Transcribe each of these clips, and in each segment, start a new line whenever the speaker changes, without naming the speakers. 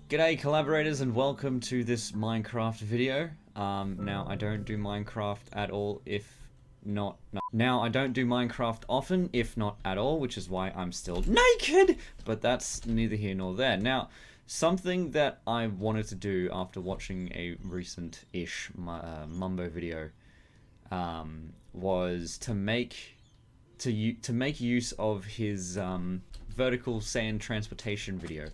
G'day collaborators and welcome to this Minecraft video. Now I don't do Minecraft at all Now I don't do Minecraft often, if not at all, which is why I'm still naked, but that's neither here nor there. Now, something that I wanted to do after watching a recent-ish Mumbo video was to make use of his vertical sand transportation video.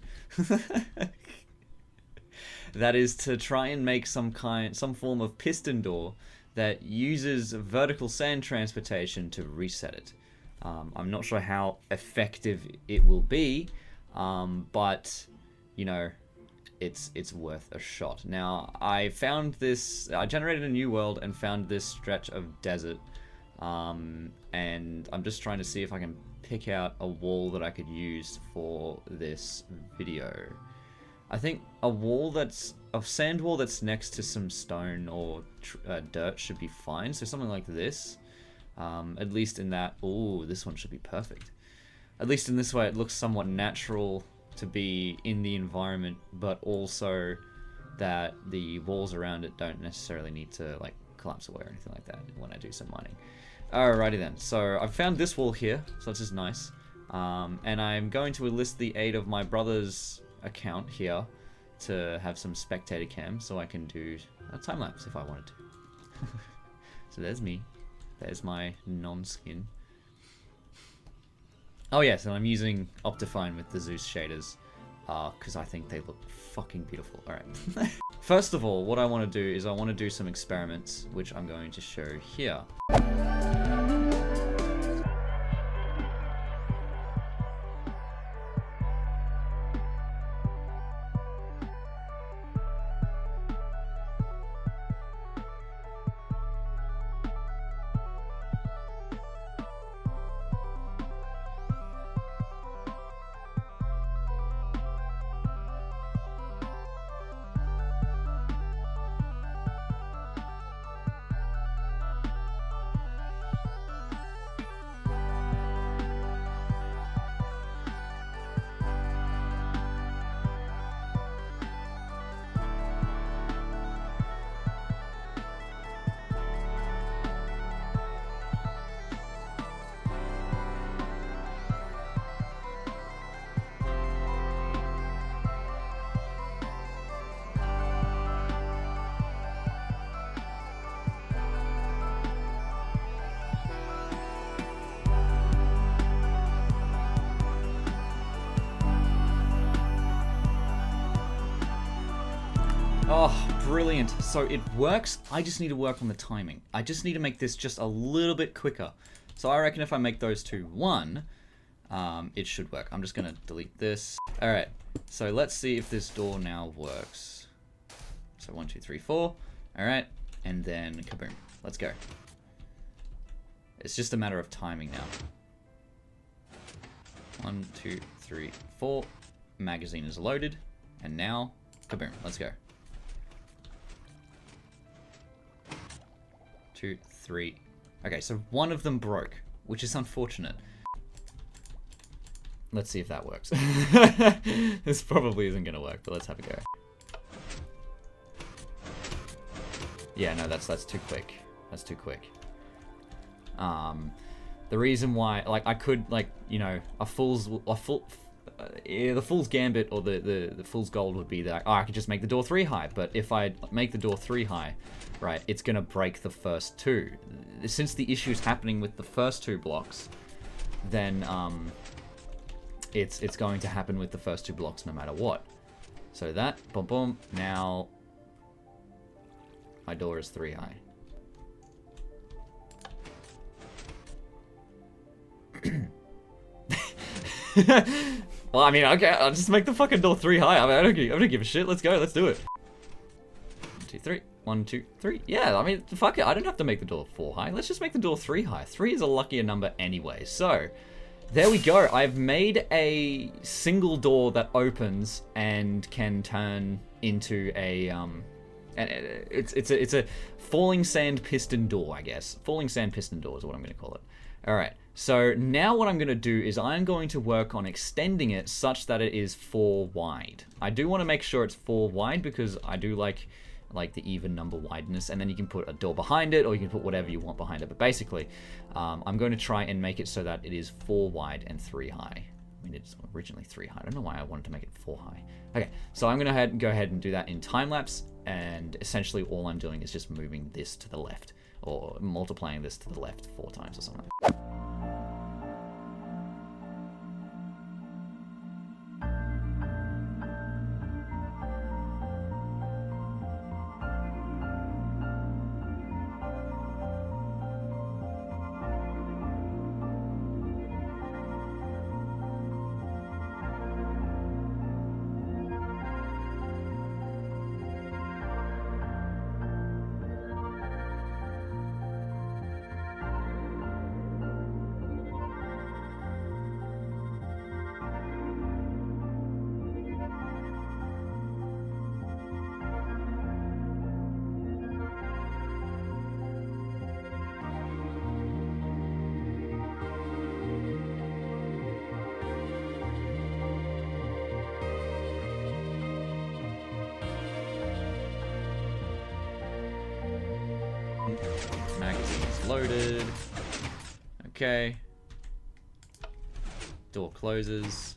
That is to try and make some form of piston door that uses vertical sand transportation to reset it. I'm not sure how effective it will be, but you know, it's worth a shot. Now, I generated a new world and found this stretch of desert, and I'm just trying to see if I can pick out a wall that I could use for this video. I think a sand wall that's next to some stone or dirt should be fine. So something like this, at least in that. Ooh, this one should be perfect. At least in this way, it looks somewhat natural to be in the environment, but also that the walls around it don't necessarily need to like collapse away or anything like that when I do some mining. Alrighty then. So I've found this wall here, so this is nice, and I'm going to enlist the aid of my brother's account here to have some spectator cam so I can do a time lapse if I wanted to. So there's me. There's my non-skin. Oh yes, and I'm using Optifine with the Zeus shaders because I think they look fucking beautiful. Alright. First of all, what I want to do is I want to do some experiments, which I'm going to show here. Oh, brilliant. So it works. I just need to work on the timing. I just need to make this just a little bit quicker. So I reckon if I make those two one, it should work. I'm just going to delete this. All right. So let's see if this door now works. So 1, 2, 3, 4. All right. And then kaboom. Let's go. It's just a matter of timing now. 1, 2, 3, 4. Magazine is loaded. And now, kaboom. Let's go. 2, 3. Okay, so one of them broke, which is unfortunate. Let's see if that works. This probably isn't gonna work, but let's have a go. Yeah, no, that's too quick. That's too quick. The reason why, like, I could, like, you know, the fool's gambit or the fool's gold would be that I could just make the door 3 high, but if I make the door 3 high, right, it's gonna break the first 2. Since the issue is happening with the first 2 blocks, then it's going to happen with the first 2 blocks no matter what. So that, boom, boom. Now my door is 3 high. Well, I mean, okay, I'll just make the fucking door 3 high. I mean, I don't give a shit. Let's go. Let's do it. 1, 2, 3. 1, 2, 3. Yeah, I mean, fuck it. I don't have to make the door 4 high. Let's just make the door 3 high. 3 is a luckier number anyway. So, there we go. I've made a single door that opens and can turn into a and it's a falling sand piston door, I guess. Falling sand piston door is what I'm going to call it. Alright, so now what I'm going to do is I'm going to work on extending it such that it is 4 wide. I do want to make sure it's 4 wide because I do like the even number wideness, and then you can put a door behind it or you can put whatever you want behind it. But basically, I'm going to try and make it so that it is 4 wide and 3 high. I mean, it's originally 3 high. I don't know why I wanted to make it 4 high. Okay, so I'm going to go ahead and do that in time-lapse, and essentially all I'm doing is just moving this to the left, or multiplying this to the left 4 times or something. Magazine is loaded. Okay. Door closes.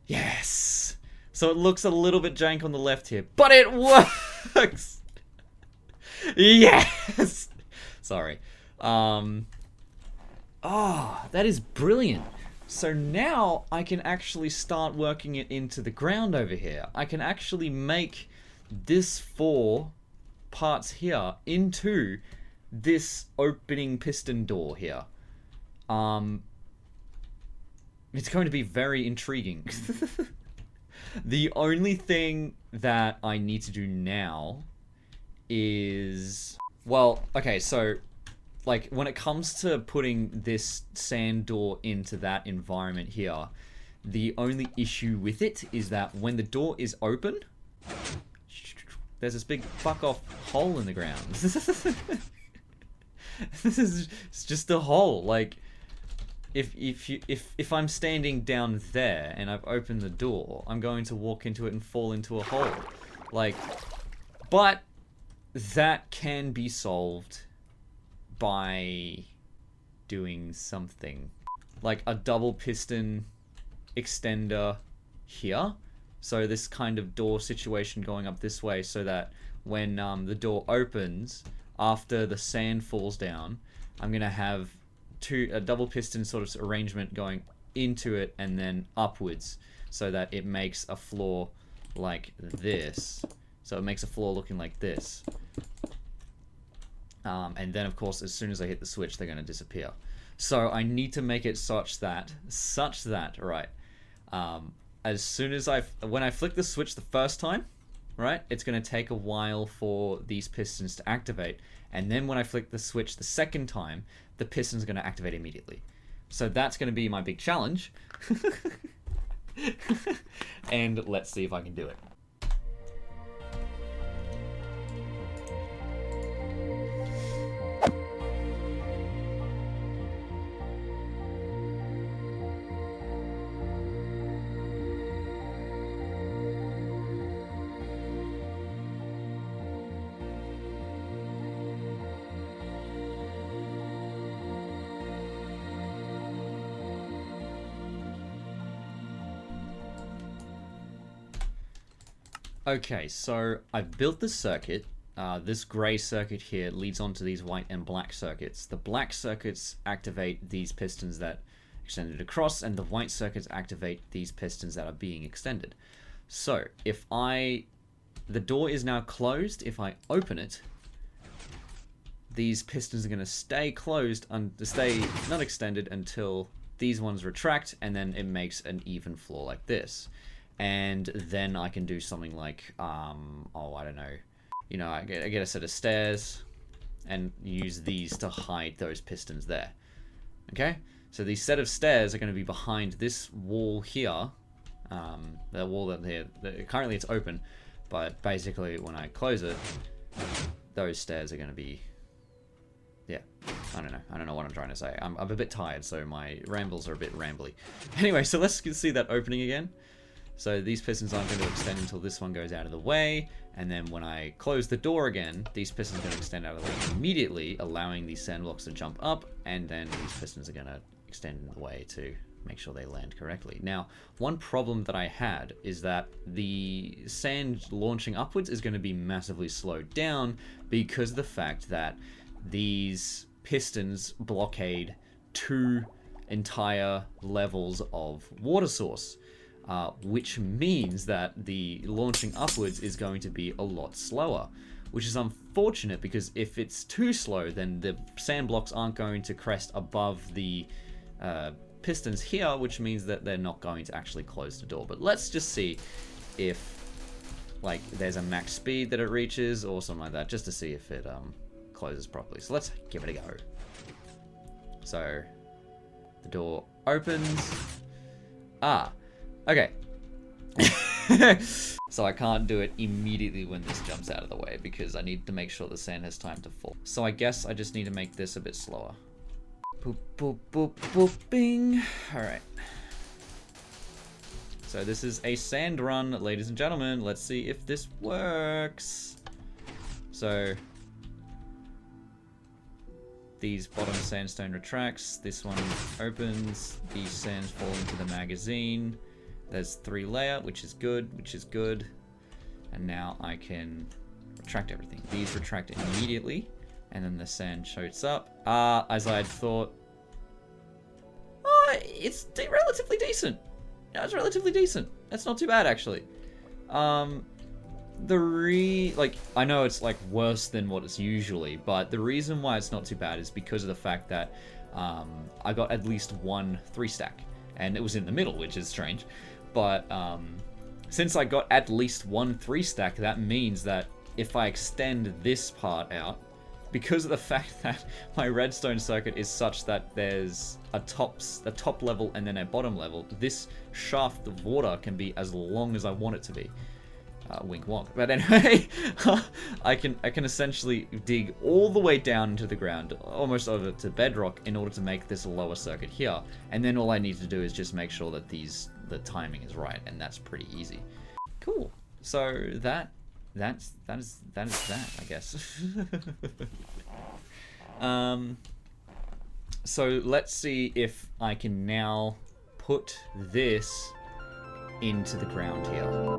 Yes! So it looks a little bit jank on the left here, but it works! Yes! Sorry. Oh, that is brilliant. So now I can actually start working it into the ground over here. I can actually make this 4 parts here into this opening piston door here. It's going to be very intriguing. The only thing that I need to do now is... Well, okay, so... Like, when it comes to putting this sand door into that environment here, the only issue with it is that when the door is open, there's this big fuck off hole in the ground. This is just a hole. Like, if I'm standing down there and I've opened the door, I'm going to walk into it and fall into a hole. Like, but that can be solved by doing something like a double piston extender here, so this kind of door situation going up this way, so that when the door opens after the sand falls down, I'm gonna have a double piston sort of arrangement going into it and then upwards, so that it makes a floor like this. So it makes a floor looking like this. And then, of course, as soon as I hit the switch, they're going to disappear. So I need to make it such that, right, as soon as when I flick the switch the first time, right, it's going to take a while for these pistons to activate. And then when I flick the switch the second time, the piston's going to activate immediately. So that's going to be my big challenge. And let's see if I can do it. Okay, so I've built the circuit. This grey circuit here leads onto these white and black circuits. The black circuits activate these pistons that extended across, and the white circuits activate these pistons that are being extended. So if the door is now closed, if I open it, these pistons are going to stay closed and stay not extended until these ones retract, and then it makes an even floor like this. And then I can do something like, oh, I don't know, you know, I get a set of stairs and use these to hide those pistons there. Okay, so these set of stairs are going to be behind this wall here, the wall that here. Currently it's open, but basically when I close it, those stairs are going to be... Yeah, I don't know what I'm trying to say. I'm a bit tired, so my rambles are a bit rambly. Anyway, so let's see that opening again. So these pistons aren't going to extend until this one goes out of the way, and then when I close the door again, these pistons are going to extend out of the way immediately, allowing these sand blocks to jump up, and then these pistons are going to extend in the way to make sure they land correctly. Now, one problem that I had is that the sand launching upwards is going to be massively slowed down because of the fact that these pistons blockade 2 entire levels of water source, which means that the launching upwards is going to be a lot slower, which is unfortunate because if it's too slow, then the sand blocks aren't going to crest above the pistons here, which means that they're not going to actually close the door. But let's just see if like there's a max speed that it reaches or something like that, just to see if it closes properly. So let's give it a go. So the door opens. Okay. So I can't do it immediately when this jumps out of the way because I need to make sure the sand has time to fall. So I guess I just need to make this a bit slower. Boop, boop, boop, boop, bing. Alright. So this is a sand run, ladies and gentlemen. Let's see if this works. So these bottom sandstone retracts. This one opens. These sands fall into the magazine. There's 3 layer, which is good. And now I can retract everything. These retract immediately. And then the sand shoots up. As I had thought. It's relatively decent. Yeah, it's relatively decent. That's not too bad, actually. I know it's like worse than what it's usually, but the reason why it's not too bad is because of the fact that I got at least 1 3-stack. And it was in the middle, which is strange. But since I got at least 1 3-stack, that means that if I extend this part out, because of the fact that my redstone circuit is such that there's a top level and then a bottom level, this shaft of water can be as long as I want it to be. Wink wonk. But anyway, I can essentially dig all the way down into the ground, almost over to bedrock, in order to make this lower circuit here. And then all I need to do is just make sure that the timing is right, and that's pretty easy. Cool. So that is that, I guess. So let's see if I can now put this into the ground here.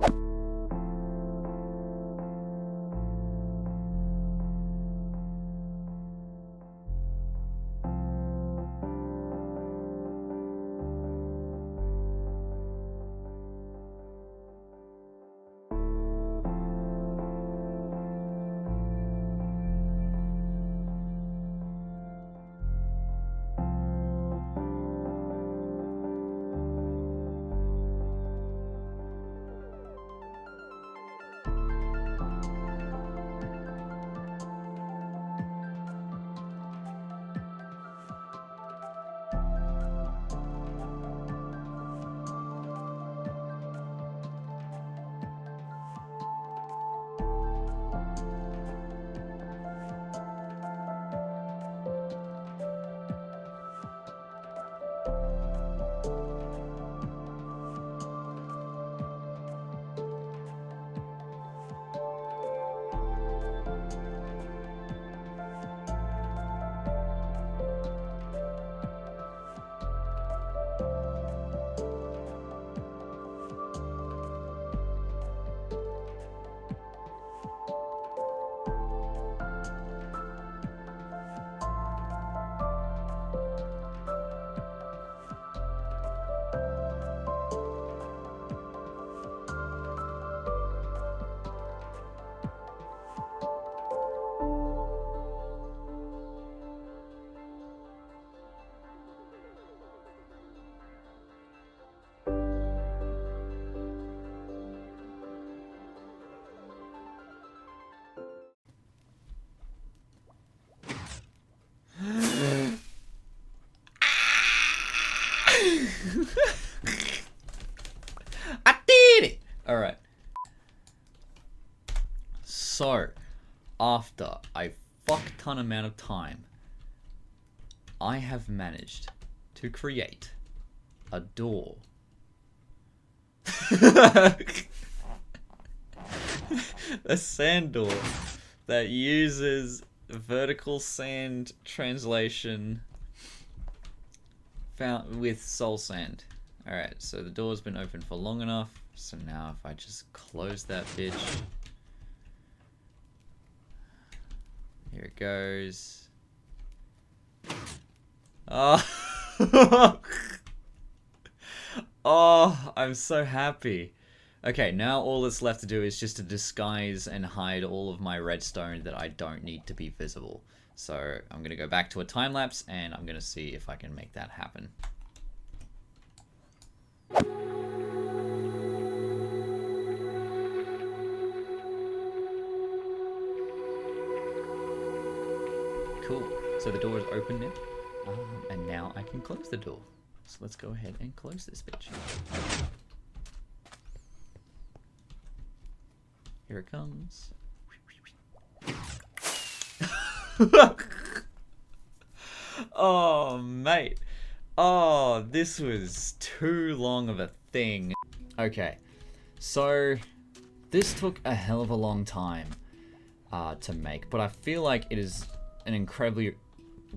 I did it! Alright. So, after a fuck ton amount of time, I have managed to create a door. A sand door that uses vertical sand translation found with soul sand. Alright, so the door's been open for long enough, so now if I just close that bitch, here it goes. Oh, oh, I'm so happy. Okay, now all that's left to do is just to disguise and hide all of my redstone that I don't need to be visible. So I'm going to go back to a time lapse and I'm going to see if I can make that happen. Cool. So the door is open now. And now I can close the door. So let's go ahead and close this bitch. Here it comes. Oh, mate. Oh, this was too long of a thing. Okay, so this took a hell of a long time to make, but I feel like it is an incredibly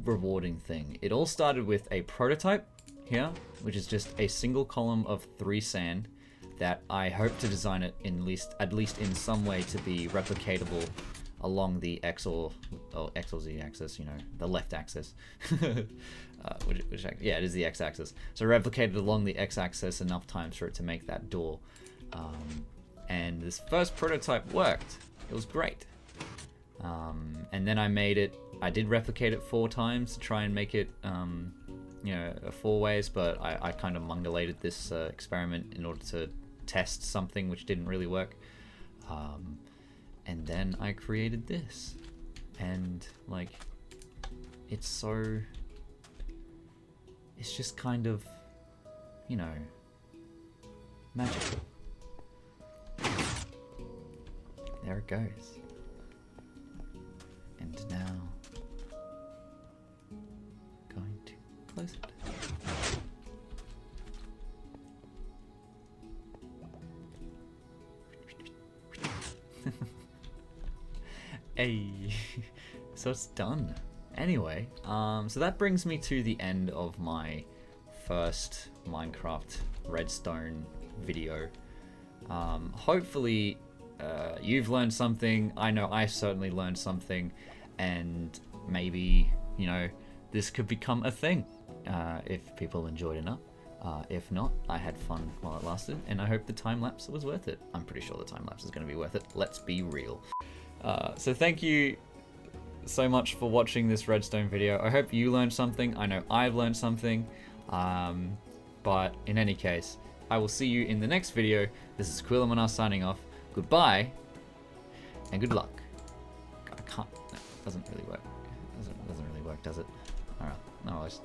rewarding thing. It all started with a prototype here, which is just a single column of 3 sand that I hope to design it at least in some way to be replicatable along the X or Z axis, you know, the left axis. Yeah, it is the X axis. So replicated along the X axis enough times for it to make that door. And this first prototype worked. It was great. And then I did replicate it 4 times to try and make it, you know, 4 ways, but I kind of mungulated this experiment in order to test something which didn't really work. And then I created this, and like, it's just kind of, you know, magical. There it goes. And now, going to close it. Hey, so it's done. Anyway, so that brings me to the end of my first Minecraft Redstone video. Hopefully, you've learned something. I know I certainly learned something, and maybe, you know, this could become a thing if people enjoyed enough. If not, I had fun while it lasted, and I hope the time lapse was worth it. I'm pretty sure the time lapse is going to be worth it. Let's be real. So thank you so much for watching this Redstone video. I hope you learned something. I know I've learned something. But in any case, I will see you in the next video. This is Quillo signing off. Goodbye, and good luck. I can't. No, it doesn't really work. It doesn't really work, does it? Alright, no worries.